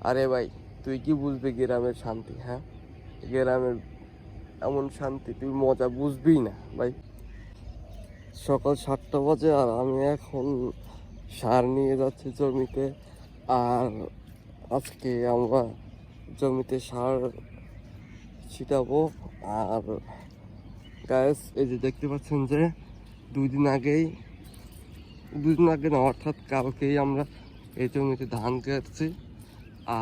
আরে ভাই, তুই কি বুঝবি গ্রামের শান্তি? হ্যাঁ, গ্রামের এমন শান্তি তুই মজা বুঝবি না ভাই। সকাল 7টা বাজে আর আমি এখন সার নিয়ে যাচ্ছি জমিতে। আর আজকে আমরা জমিতে সার ছিটাবো। আর গায়েস, এই যে দেখতে পাচ্ছেন যে দুই দিন আগে না, অর্থাৎ কালকেই আমরা এই জমিতে ধান কাটছি।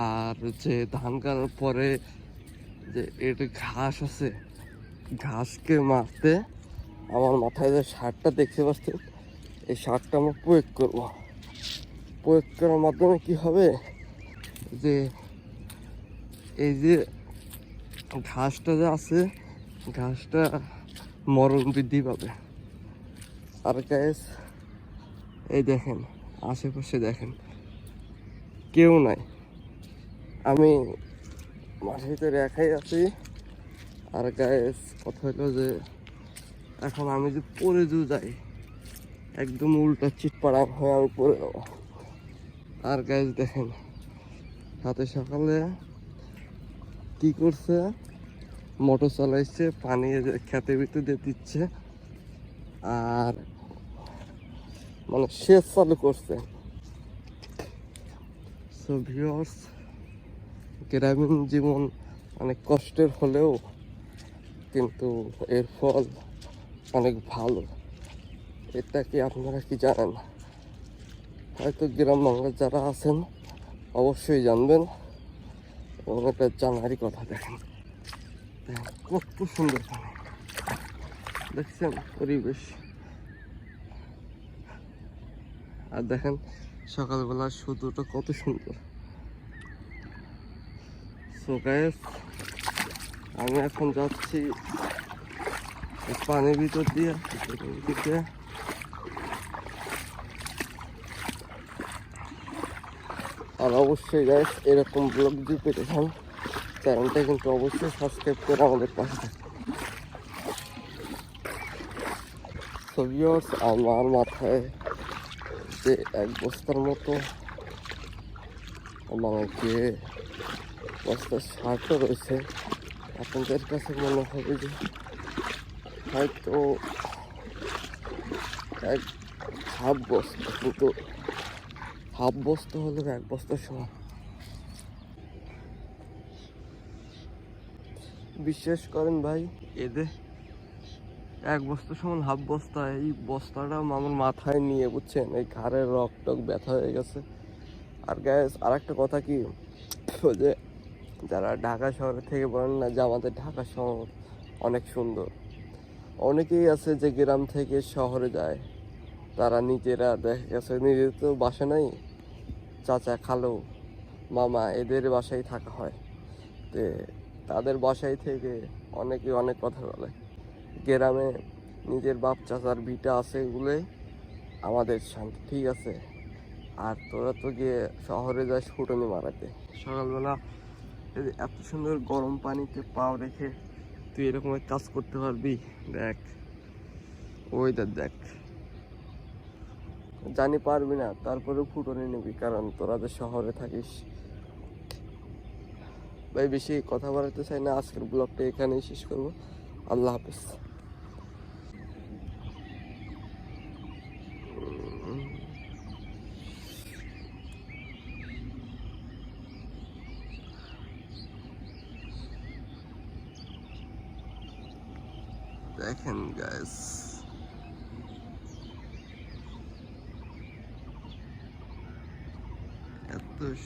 আর যে ধান কাটার পরে যে এর ঘাস আছে, ঘাসকে মারতে আমার মাথায় যে সারটা দেখতে পাচ্ছেন, এই সারটা আমরা প্রয়োগ করব। প্রয়োগ করার মাধ্যমে কি হবে, যে এই যে ঘাসটা যে আছে, ঘাসটা মরণ বৃদ্ধি পাবে। আর গাইস, এই দেখেন আশেপাশে দেখেন, কেউ নাই, আমি মাঠের ভিতরে একাই আছি। আর গাইস, কথা হলো যে এখন আমি যে পড়ে যাই, একদম উল্টা চিটপাড়া হয়ে আমি পড়ে যাবো। আর গাইস দেখেন, সাথে সকালে কি করছে, মোটর চালাইছে, পানি খেতের ভিতর দিয়ে দিচ্ছে, আর মানে সেচ চালু করছে। সো ভিউয়ার্স, গ্রামীণ জীবন অনেক কষ্টের হলেও কিন্তু এর ফল অনেক ভালো। এটা কি আপনারা কি জানেন? হয়তো গ্রাম বাংলার যারা আছেন অবশ্যই জানবেন, এবং এটা জানারই কথা। দেখেন কত সুন্দর পানি, দেখছেন পরিবেশ। আর দেখেন সকালবেলা সূর্যটা কত সুন্দর। সো গাইস, আমি এখন যাচ্ছি পানির ভিতর দিয়ে। আর অবশ্যই গাইস, এরকম ব্লগ যদি পেতে চান, চ্যানেলটা কিন্তু অবশ্যই সাবস্ক্রাইব করে আমাদের পাশে থাকবে। সো ভিউয়ার্স, আমার মাথায় যে এক বস্তার মতো মানে যে বস্তার সারটা রয়েছে, আপনাদের কাছে মনে হবে যে হয়তো এক হাফ বস্তা, কিন্তু হাফ বস্তা হলে এক বস্তার সমান। বিশ্বাস করেন ভাই, এদের এক বস্তা সমান হাফ বস্তা, এই বস্তাটা আমার মাথায় নিয়ে, বুঝছেন, এই ঘাড়ের রক টক ব্যথা হয়ে গেছে। আর গ্যাস, আর একটা কথা কি, যে যারা ঢাকা শহরে থেকে বলেন না যে আমাদের ঢাকা শহর অনেক সুন্দর, অনেকেই আছে যে গ্রাম থেকে শহরে যায়, তারা নিজেরা দেখা গেছে নিজের তো বাসা নাই, চাচা খালু মামা এদের বাসায় থাকা হয়। তো তাদের বাসায় থেকে অনেকে অনেক কথা বলে। গ্রামে নিজের বাপ চাচার ভিটা আছে, এগুলোই আমাদের শান্তি, ঠিক আছে। আর তোরা তো গিয়ে শহরে যাস ফুটনি মারাতে। সকালবেলা এত সুন্দর গরম পানিতে পাও রেখে তুই এরকম কাজ করতে পারবি? দেখ ওয়েদার দেখ, জানি পারবি না, তারপরে ফুটনি নিবি, কারণ তোরা যে শহরে থাকিস। ভাই বেশি কথা বলাতে চাই না, আজকের ব্লগটা এখানেই শেষ করবো। আল্লাহ হাফেজ। দেখেন গাইস, এত